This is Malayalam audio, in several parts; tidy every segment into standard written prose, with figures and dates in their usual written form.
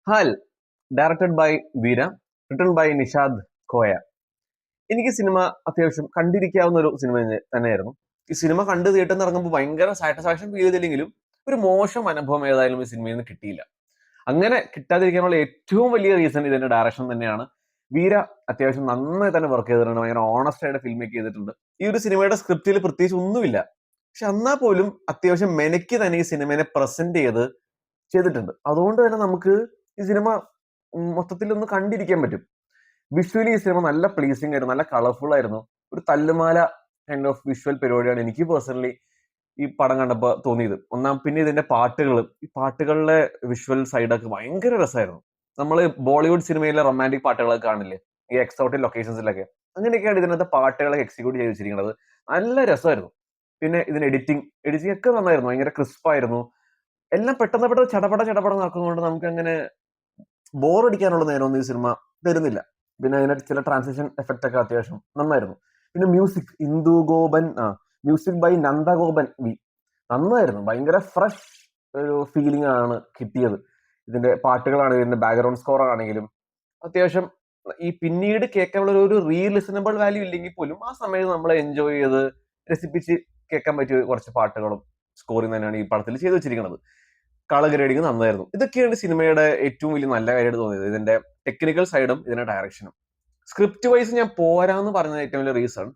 ഹാൽ directed by Veera, written by Nishad Koya. എനിക്ക് സിനിമ അത്യാവശ്യം കണ്ടിരിക്കാവുന്ന ഒരു സിനിമ തന്നെയായിരുന്നു. ഈ സിനിമ കണ്ട് തിയേറ്ററിൽ ഇറങ്ങുമ്പോൾ ഭയങ്കര സാറ്റിസ്ഫാക്ഷൻ ഫീൽ ചെയ്തില്ലെങ്കിലും ഒരു മോശം അനുഭവം ഏതായാലും ഈ സിനിമയിൽ നിന്ന് കിട്ടിയില്ല. അങ്ങനെ കിട്ടാതിരിക്കാനുള്ള ഏറ്റവും വലിയ റീസൺ ഇതിന്റെ ഡയറക്ഷൻ തന്നെയാണ്. വീര അത്യാവശ്യം നന്നായി തന്നെ വർക്ക് ചെയ്തിട്ടുണ്ട്, ഭയങ്കര ഓണസ്റ്റ് ആയിട്ട് ഫിൽം മേക്ക് ചെയ്തിട്ടുണ്ട്. ഈ ഒരു സിനിമയുടെ സ്ക്രിപ്റ്റിൽ പ്രത്യേകിച്ച് ഒന്നുമില്ല, പക്ഷെ എന്നാൽ പോലും അത്യാവശ്യം മെനക്ക് തന്നെ ഈ സിനിമയെ പ്രസന്റ് ചെയ്തിട്ടുണ്ട്. അതുകൊണ്ട് തന്നെ നമുക്ക് ഈ സിനിമ മൊത്തത്തിൽ ഒന്ന് കണ്ടിരിക്കാൻ പറ്റും. വിഷ്വലി ഈ സിനിമ നല്ല പ്ലീസിംഗ് ആയിരുന്നു, നല്ല കളർഫുൾ ആയിരുന്നു. ഒരു തല്ലുമാല കൈൻഡ് ഓഫ് വിഷ്വൽ പരിപാടിയാണ് എനിക്ക് പേഴ്സണലി ഈ പടം കണ്ടപ്പോൾ തോന്നിയത്. പിന്നെ ഇതിന്റെ ഈ പാട്ടുകളിലെ വിഷ്വൽ സൈഡൊക്കെ ഭയങ്കര രസമായിരുന്നു. നമ്മൾ ബോളിവുഡ് സിനിമയിലെ റൊമാൻറ്റിക് പാട്ടുകളൊക്കെ കാണില്ലേ, ഈ എക്സോട്ടിക് ലൊക്കേഷൻസിലൊക്കെ, അങ്ങനെയൊക്കെയാണ് ഇതിനകത്ത് പാട്ടുകളൊക്കെ എക്സിക്യൂട്ട് ചെയ്ത് വെച്ചിരിക്കുന്നത്. നല്ല രസമായിരുന്നു. പിന്നെ ഇതിന് എഡിറ്റിംഗ് ഒക്കെ നന്നായിരുന്നു, ഭയങ്കര ക്രിസ്പായിരുന്നു. എല്ലാം പെട്ടെന്ന് ചടപട നടക്കുന്നതുകൊണ്ട് നമുക്ക് അങ്ങനെ ബോറടിക്കാനുള്ള നേരമൊന്നും ഈ സിനിമ തരുന്നില്ല. പിന്നെ അതിനകത്ത് ചില ട്രാൻസിഷൻ എഫക്റ്റ് ഒക്കെ അത്യാവശ്യം നന്നായിരുന്നു. പിന്നെ മ്യൂസിക് ബൈ നന്ദഗോപൻ വി, നന്നായിരുന്നു. ഭയങ്കര ഫ്രഷ് ഒരു ഫീലിംഗ് ആണ് കിട്ടിയത്. ഇതിന്റെ പാട്ടുകളാണെങ്കിലും ഇതിന്റെ ബാക്ക്ഗ്രൗണ്ട് സ്കോർ ആണെങ്കിലും അത്യാവശ്യം ഈ പിന്നീട് കേൾക്കാനുള്ള ഒരു റീ ലിസണബിൾ വാല്യൂ ഇല്ലെങ്കിൽ പോലും ആ സമയത്ത് നമ്മളെ എൻജോയ് ചെയ്ത് രസിപ്പിച്ച് കേൾക്കാൻ പറ്റിയ കുറച്ച് പാട്ടുകളും സ്കോറിങ് തന്നെയാണ് ഈ പടത്തിൽ ചെയ്തു വെച്ചിരിക്കുന്നത്. കളർ ഗ്രേഡിങ് നന്നായിരുന്നു. ഇതൊക്കെയാണ് സിനിമയുടെ ഏറ്റവും വലിയ നല്ല കാര്യമായിട്ട് തോന്നിയത്, ഇതിന്റെ ടെക്നിക്കൽ സൈഡും ഇതിന്റെ ഡയറക്ഷനും. സ്ക്രിപ്റ്റ് വൈസ് ഞാൻ പോരാന്ന് പറഞ്ഞ ഏറ്റവും വലിയ റീസൺ,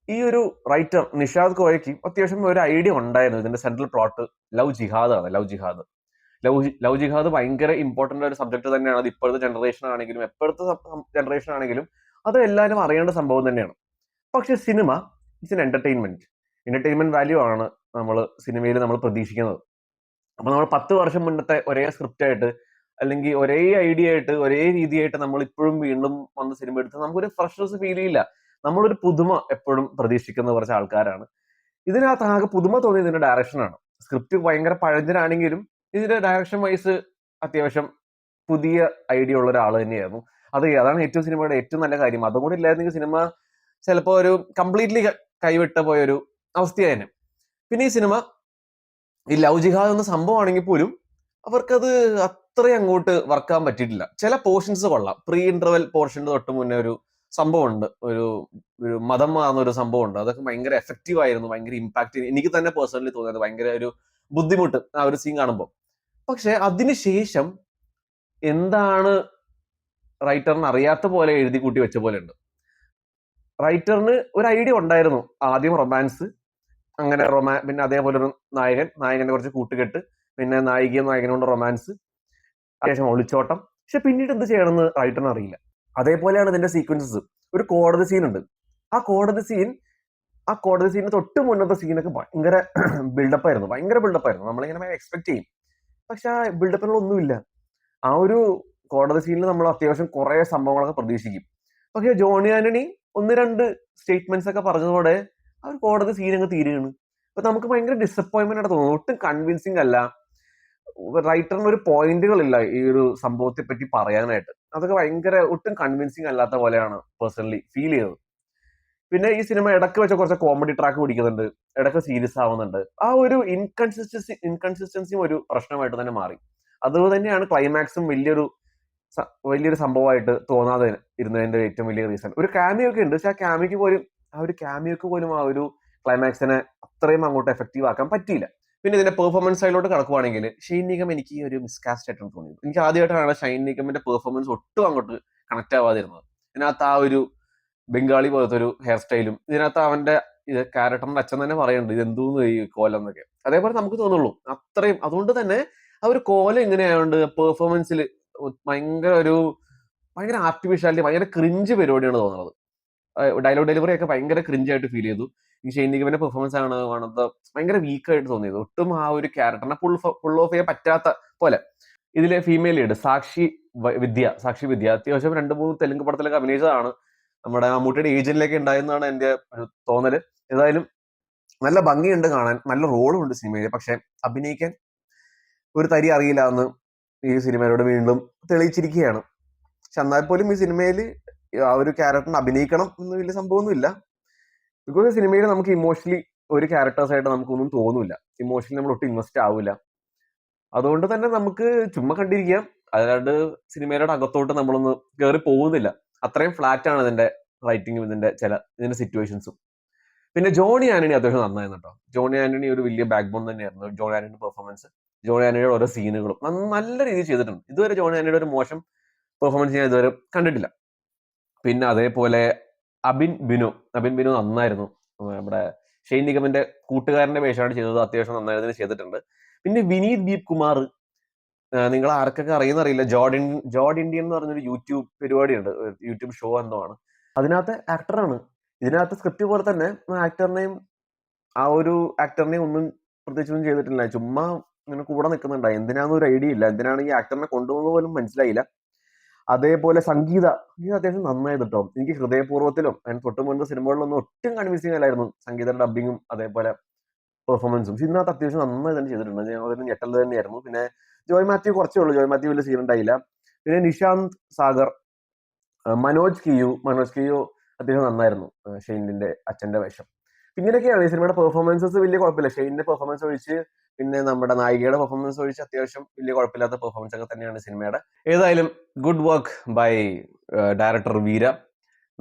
ഈ ഒരു റൈറ്റർ നിഷാദ് കോയയ്ക്ക് അത്യാവശ്യം ഒരു ഐഡിയ ഉണ്ടായിരുന്നു. ഇതിന്റെ സെൻട്രൽ പ്ലോട്ട് ലവ് ജിഹാദ് ആണ്. ലവ് ജിഹാദ് ഭയങ്കര ഇമ്പോർട്ടന്റ് ഒരു സബ്ജക്ട് തന്നെയാണ്. അത് ഇപ്പോഴത്തെ ജനറേഷൻ ആണെങ്കിലും എപ്പോഴത്തെ ജനറേഷൻ ആണെങ്കിലും അത് എല്ലാവരും അറിയേണ്ട സംഭവം തന്നെയാണ്. പക്ഷെ cinema it's an entertainment value ആണ് നമ്മൾ സിനിമയിൽ നമ്മൾ പ്രതീക്ഷിക്കുന്നത്. അപ്പൊ നമ്മൾ 10 വർഷം മുന്നത്തെ ഒരേ സ്ക്രിപ്റ്റ് ആയിട്ട് അല്ലെങ്കിൽ ഒരേ ഐഡിയ ആയിട്ട് ഒരേ രീതിയായിട്ട് നമ്മൾ ഇപ്പോഴും വീണ്ടും വന്ന് സിനിമ എടുത്ത് നമുക്കൊരു ഫ്രഷ്നെസ് ഫീൽ ചെയ്യില്ല. നമ്മളൊരു പുതുമ എപ്പോഴും പ്രതീക്ഷിക്കുന്ന കുറച്ച് ആൾക്കാരാണ്. ഇതിനകത്ത് ആകെ പുതുമ തോന്നിയത് ഇതിന്റെ ഡയറക്ഷനാണ്. സ്ക്രിപ്റ്റ് ഭയങ്കര പഴഞ്ചനാണെങ്കിലും ഇതിന്റെ ഡയറക്ഷൻ വൈസ് അത്യാവശ്യം പുതിയ ഐഡിയ ഉള്ള ഒരാൾ തന്നെയായിരുന്നു. അതാണ് ഏറ്റവും സിനിമയുടെ ഏറ്റവും നല്ല കാര്യം. അതും കൂടി ഇല്ലായിരുന്നെങ്കിൽ സിനിമ ചിലപ്പോൾ ഒരു കംപ്ലീറ്റ്ലി കൈവിട്ട പോയൊരു അവസ്ഥയായിരുന്നു. പിന്നെ ഈ സിനിമ ഈ ലവ് ജിഹാദ് എന്ന സംഭവമാണെങ്കിൽ പോലും അവർക്കത് അത്രയും അങ്ങോട്ട് വർക്കാൻ പറ്റിയിട്ടില്ല. ചില പോർഷൻസ് കൊള്ളാം. പ്രീ ഇന്റർവെൽ പോർഷന്റെ തൊട്ട് മുന്നേ ഒരു സംഭവമുണ്ട്, ഒരു ഒരു മതം മാറുന്ന ഒരു സംഭവമുണ്ട്. അതൊക്കെ ഭയങ്കര എഫക്റ്റീവ് ആയിരുന്നു, ഭയങ്കര ഇമ്പാക്ട്. എനിക്ക് തന്നെ പേഴ്സണലി തോന്നിയത് ഭയങ്കര ഒരു ബുദ്ധിമുട്ട് ആ ഒരു സീൻ കാണുമ്പോൾ. പക്ഷെ അതിനുശേഷം എന്താണ് റൈറ്ററിന് അറിയാത്ത പോലെ എഴുതി കൂട്ടി വെച്ച പോലെ ഉണ്ട്. റൈറ്ററിന് ഒരു ഐഡിയ ഉണ്ടായിരുന്നു, ആദ്യം റൊമാൻസ്, അങ്ങനെ പിന്നെ അതേപോലെ ഒരു നായകന്റെ കുറച്ച് കൂട്ടുകെട്ട്, പിന്നെ നായകനോട് റൊമാൻസ്, അത്യാവശ്യം ഒളിച്ചോട്ടം. പക്ഷെ പിന്നീട് എന്ത് ചെയ്യണമെന്ന് റൈറ്ററിന് അറിയില്ല. അതേപോലെയാണ് ഇതിന്റെ സീക്വൻസസ്. ഒരു കോടതി സീൻ ഉണ്ട്. ആ കോടതി സീനിന് തൊട്ട് മുന്നത്തെ സീനൊക്കെ ഭയങ്കര ബിൽഡപ്പ് ആയിരുന്നു. നമ്മളിങ്ങനെ എക്സ്പെക്ട് ചെയ്യും, പക്ഷെ ആ ബിൽഡപ്പിനൊന്നുമില്ല. ആ ഒരു കോടതി സീനിൽ നമ്മൾ അത്യാവശ്യം കുറെ സംഭവങ്ങളൊക്കെ പ്രതീക്ഷിക്കും. പക്ഷെ ജോണി ആന്റണി 1-2 സ്റ്റേറ്റ്മെന്റ്സ് ഒക്കെ പറഞ്ഞതോടെ ആ ഒരു കോടതി സീൻ അങ്ങ് തീരുകയാണ്. അപ്പൊ നമുക്ക് ഭയങ്കര ഡിസപ്പോയിന്റ്മെന്റ് ആയിട്ട് തോന്നുന്നു. ഒട്ടും കൺവിൻസിങ് അല്ല. റൈറ്ററിന് ഒരു പോയിന്റുകളില്ല ഈ ഒരു സംഭവത്തെ പറ്റി പറയാനായിട്ട്. അതൊക്കെ ഒട്ടും കൺവിൻസിങ് അല്ലാത്ത പോലെയാണ് പേഴ്സണലി ഫീൽ ചെയ്തത്. പിന്നെ ഈ സിനിമ ഇടയ്ക്ക് വെച്ച കുറച്ച് കോമഡി ട്രാക്ക് പിടിക്കുന്നുണ്ട്, ഇടയ്ക്ക് സീരിയസ് ആവുന്നുണ്ട്. ആ ഒരു ഇൻകൺസിസ്റ്റൻസിയും ഒരു പ്രശ്നമായിട്ട് തന്നെ മാറി. അതുപോലെ തന്നെയാണ് ക്ലൈമാക്സും വലിയൊരു സംഭവമായിട്ട് തോന്നാതെ ഇരുന്നതിന്റെ ഏറ്റവും വലിയ റീസൺ. ഒരു ക്യാമിയോ ഒക്കെ ഉണ്ട്, പക്ഷെ ആ ഒരു ക്യാമിയോക്ക് പോലും ആ ഒരു ക്ലൈമാക്സിനെ അത്രയും അങ്ങോട്ട് എഫക്റ്റീവ് ആക്കാൻ പറ്റിയില്ല. പിന്നെ ഇതിന്റെ പെർഫോമൻസ് സൈഡിലോട്ട് കടക്കുവാണെങ്കിൽ ഷൈൻ നിഗം എനിക്ക് ഒരു മിസ്കാസ്റ്റ് ആയിട്ടാണ് തോന്നിയത്. എനിക്ക് ആദ്യമായിട്ടാണ് ഷൈൻ നിഗമിന്റെ പെർഫോമൻസ് ഒട്ടും അങ്ങോട്ട് കണക്ട് ആവാതിരുന്നത്. ഇതിനകത്ത് ആ ഒരു ബംഗാളി പോലത്തെ ഒരു ഹെയർ സ്റ്റൈലും, ഇതിനകത്ത് അവന്റെ ക്യാരക്ടറിന്റെ അച്ഛൻ തന്നെ പറയുന്നുണ്ട് ഇത് എന്തോന്ന് ഈ കോലം എന്നൊക്കെ. അതേപോലെ നമുക്ക് തോന്നുള്ളൂ അത്രയും. അതുകൊണ്ട് തന്നെ ആ ഒരു കോലം ഇങ്ങനെയായതുകൊണ്ട് പെർഫോമൻസിൽ ഭയങ്കര ആർട്ടിഫിഷ്യാലിറ്റി, ഭയങ്കര ക്രിഞ്ച് പരിപാടിയാണ് തോന്നുന്നത്. ഡയലോഗ് ഡെലിവറി ഒക്കെ ഭയങ്കര ക്രിഞ്ചായിട്ട് ഫീൽ ചെയ്തു. ഈ ഷൈൻ നിഗമിന്റെ പെർഫോമൻസ് ആണ് ഭയങ്കര വീക്കായിട്ട് തോന്നിയത്. ഒട്ടും ആ ഒരു ക്യാരക്ടറിനെ ഫുൾ ഓഫ് ചെയ്യാൻ പറ്റാത്ത പോലെ. ഇതിലെ ഫീമെയിൽ ലീഡ് സാക്ഷി വിദ്യ അത്യാവശ്യം 2-3 തെലുങ്ക് പടത്തിലൊക്കെ അഭിനയിച്ചതാണ്. നമ്മുടെ മമ്മൂട്ടിയുടെ ഏജന്റിലേക്ക് ഉണ്ടായെന്നാണ് എന്റെ ഒരു തോന്നല്. ഏതായാലും നല്ല ഭംഗിയുണ്ട് കാണാൻ, നല്ല റോളും ഉണ്ട് സിനിമയിൽ. പക്ഷെ അഭിനയിക്കാൻ ഒരു തരി അറിയില്ല എന്ന് ഈ സിനിമയിലൂടെ വീണ്ടും തെളിയിച്ചിരിക്കുകയാണ്. പക്ഷെ എന്നാൽ പോലും ഈ സിനിമയിൽ ആ ഒരു ക്യാരക്ടറിന് അഭിനയിക്കണം എന്ന് വലിയ സംഭവമൊന്നുമില്ല. ബിക്കോസ് സിനിമയിൽ നമുക്ക് ഇമോഷണലി ഒരു ക്യാരക്ടേഴ്സ് ആയിട്ട് നമുക്കൊന്നും തോന്നില്ല. ഇമോഷണലി നമ്മൾ ഒട്ടും ഇൻവെസ്റ്റ് ആവില്ല. അതുകൊണ്ട് തന്നെ നമുക്ക് ചുമ്മാ കണ്ടിരിക്കാം. അല്ലാണ്ട് സിനിമയുടെ അകത്തോട്ട് നമ്മളൊന്ന് കയറി പോകുന്നില്ല. അത്രയും ഫ്ലാറ്റ് ആണ് ഇതിന്റെ റൈറ്റിംഗും ഇതിന്റെ സിറ്റുവേഷൻസും. പിന്നെ ജോണി ആന്റണി അത്യാവശ്യം നന്നായിരുന്നു കേട്ടോ. ജോണി ആന്റണി ഒരു വലിയ ബാക്ക് ബോൺ തന്നെയായിരുന്നു. ജോണി ആന്റണി പെർഫോമൻസ്, ജോണി ആന്റണിയുടെ ഓരോ സീനുകളും നല്ല രീതിയിൽ ചെയ്തിട്ടുണ്ട്. ഇതുവരെ ജോണി ആന്റണിയുടെ ഒരു മോശം പെർഫോമൻസ് ഞാൻ ഇതുവരെ കണ്ടിട്ടില്ല. പിന്നെ അതേപോലെ അബിൻ ബിനു നന്നായിരുന്നു. നമ്മുടെ ഷെയ്ൻ നിഗമിന്റെ കൂട്ടുകാരന്റെ വേഷമാണ് ചെയ്തത്. അത്യാവശ്യം നന്നായി ചെയ്തിട്ടുണ്ട്. പിന്നെ വിനീത് ദീപ് കുമാർ, നിങ്ങൾ ആർക്കൊക്കെ അറിയുന്ന അറിയില്ല, ജോഡ് ഇന്ത്യൻ എന്ന് പറഞ്ഞൊരു യൂട്യൂബ് പരിപാടിയുണ്ട്, യൂട്യൂബ് ഷോ എന്തോ ആണ്. അതിനകത്ത് ആക്ടറാണ്. ഇതിനകത്ത് സ്ക്രിപ്റ്റ് പോലെ തന്നെ ആക്ടറിനെയും ഒന്നും പ്രത്യേകിച്ചൊന്നും ചെയ്തിട്ടില്ല. ചുമ്മാ ഇങ്ങനെ കൂടെ നിൽക്കുന്നുണ്ടായി. എന്തിനാന്ന് ഒരു ഐഡിയ ഇല്ല. എന്തിനാണ് ഈ ആക്ടറിനെ കൊണ്ടുപോകുന്നത് പോലും മനസ്സിലായില്ല. അതേപോലെ സംഗീത അത്യാവശ്യം നന്നായത് കേട്ടോ. എനിക്ക് ഹൃദയപൂർവ്വത്തിലും അതിന് തൊട്ട് മുൻപ് സിനിമകളിലൊന്നും ഒട്ടും കൺവിൻസിംഗ് അല്ലായിരുന്നു സംഗീതയുടെ ഡബിങ്ങും അതേപോലെ പെർഫോമൻസും. പക്ഷെ ഇതിനകത്ത് അത്യാവശ്യം നന്നായി തന്നെ ചെയ്തിട്ടുണ്ട്. അതിന് ഞെട്ടൽ തന്നെയായിരുന്നു. പിന്നെ ജോയ് മാത്യു കുറച്ചേ ഉള്ളൂ. ജോയ് മാത്യു വലിയ സീൻ ഉണ്ടായില്ല. പിന്നെ നിശാന്ത് സാഗർ, മനോജ് കിയു അത്യാവശ്യം നന്നായിരുന്നു. ഷെയ്നിന്റെ അച്ഛന്റെ വേഷം. പിന്നീടൊക്കെയാണ് ഈ സിനിമയുടെ പെർഫോമൻസസ് വലിയ കുഴപ്പമില്ല. ഷെയ്നിന്റെ പെർഫോമൻസ് ഒഴിച്ച്, പിന്നെ നമ്മുടെ നായികയുടെ പെർഫോമൻസ് ഒഴിച്ച് അത്യാവശ്യം വലിയ കുഴപ്പമില്ലാത്ത പെർഫോമൻസ് ഒക്കെ തന്നെയാണ് സിനിമയുടെ. ഏതായാലും ഗുഡ് വർക്ക് ബൈ ഡയറക്ടർ വീര.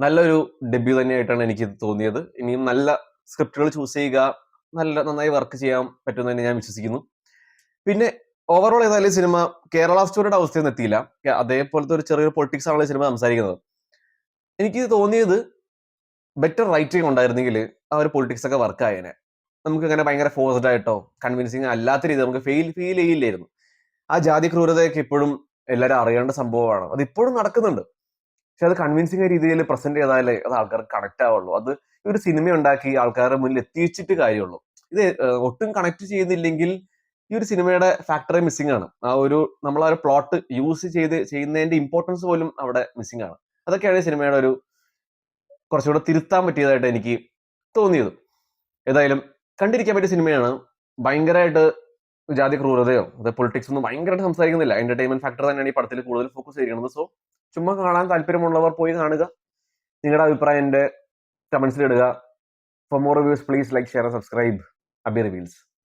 നല്ലൊരു ഡെബ്യൂ തന്നെയായിട്ടാണ് എനിക്ക് തോന്നിയത്. ഇനിയും നല്ല സ്ക്രിപ്റ്റുകൾ ചൂസ് ചെയ്യുക, നന്നായി വർക്ക് ചെയ്യാൻ പറ്റുമെന്ന് ഞാൻ വിശ്വസിക്കുന്നു. പിന്നെ ഓവറോൾ ഏതായാലും സിനിമ കേരള സ്റ്റോറിയുടെ അവസ്ഥയൊന്നും എത്തിയില്ല. അതേപോലത്തെ ഒരു ചെറിയൊരു പൊളിറ്റിക്സ് ആണല്ലോ സിനിമ സംസാരിക്കുന്നത്. എനിക്ക് തോന്നിയത് ബെറ്റർ റൈറ്റിംഗ് ഉണ്ടായിരുന്നെങ്കിൽ ആ ഒരു പൊളിറ്റിക്സ് ഒക്കെ വർക്ക് ആയേനെ. നമുക്ക് ഇങ്ങനെ ഭയങ്കര ഫോഴ്സ്ഡ് ആയിട്ടോ കൺവിൻസിങ് അല്ലാത്ത രീതി നമുക്ക് ഫീൽ ചെയ്യില്ലായിരുന്നു. ആ ജാതി ക്രൂരതയൊക്കെ ഇപ്പോഴും എല്ലാവരും അറിയേണ്ട സംഭവമാണ്. അത് ഇപ്പോഴും നടക്കുന്നുണ്ട്. പക്ഷെ അത് കൺവിൻസിങ് രീതിയിൽ പ്രസന്റ് ചെയ്താലേ അത് ആൾക്കാർക്ക് കണക്ട് ആവുള്ളൂ. അത് ഒരു സിനിമ ഉണ്ടാക്കി ആൾക്കാരുടെ മുന്നിൽ എത്തിച്ചിട്ട് കാര്യമുള്ളൂ. ഇത് ഒട്ടും കണക്ട് ചെയ്യുന്നില്ലെങ്കിൽ ഈ ഒരു സിനിമയുടെ ഫാക്ടറി മിസ്സിംഗ് ആണ്. നമ്മൾ ആ ഒരു പ്ലോട്ട് യൂസ് ചെയ്യുന്നതിന്റെ ഇമ്പോർട്ടൻസ് പോലും അവിടെ മിസ്സിംഗ് ആണ്. അതൊക്കെയാണ് സിനിമയുടെ ഒരു കുറച്ചുകൂടെ തിരുത്താൻ പറ്റിയതായിട്ട് എനിക്ക് തോന്നിയത്. ഏതായാലും കണ്ടിരിക്കാൻ പറ്റിയ സിനിമയാണ്. ഭയങ്കരമായിട്ട് ജാതി ക്രൂരതയോ പൊളിറ്റിക്സ് ഒന്നും ഭയങ്കരമായിട്ട് സംസാരിക്കുന്നില്ല. എന്റർടൈൻമെന്റ് ഫാക്ടർ തന്നെയാണ് ഈ പടത്തിൽ കൂടുതൽ ഫോക്കസ് ചെയ്യുന്നത്. സോ ചുമ്മാ കാണാൻ താല്പര്യമുള്ളവർ പോയി കാണുക. നിങ്ങളുടെ അഭിപ്രായം എന്റെ കമന്റ്സിൽ ഇടുക. For more reviews please like, share, subscribe. Abi reveals.